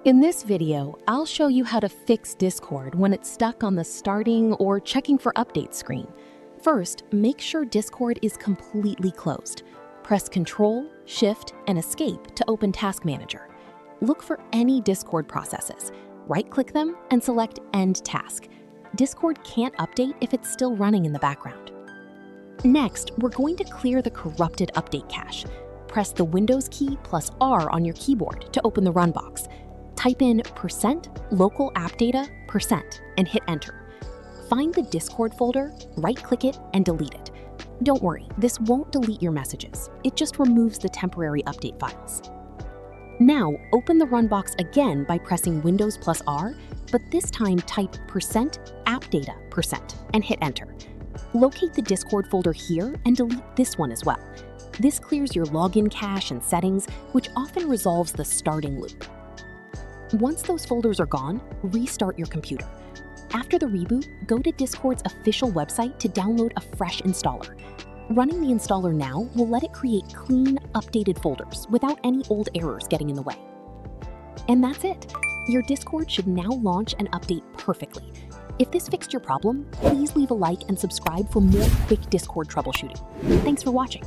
In this video, I'll show you how to fix Discord when it's stuck on the starting or checking for updates screen. First, make sure Discord is completely closed. Press Ctrl, Shift, and Escape to open Task Manager. Look for any Discord processes. Right-click them and select End Task. Discord can't update if it's still running in the background. Next, we're going to clear the corrupted update cache. Press the Windows key plus R on your keyboard to open the Run box. Type in %local AppData % and hit Enter. Find the Discord folder, right-click it, and delete it. Don't worry, this won't delete your messages. It just removes the temporary update files. Now, open the Run box again by pressing Windows plus R, but this time type %appdata % and hit Enter. Locate the Discord folder here and delete this one as well. This clears your login cache and settings, which often resolves the starting loop. Once those folders are gone, restart your computer. After the reboot, go to Discord's official website to download a fresh installer. Running the installer now will let it create clean, updated folders without any old errors getting in the way. And that's it. Your Discord should now launch and update perfectly. If this fixed your problem, please leave a like and subscribe for more quick Discord troubleshooting. Thanks for watching.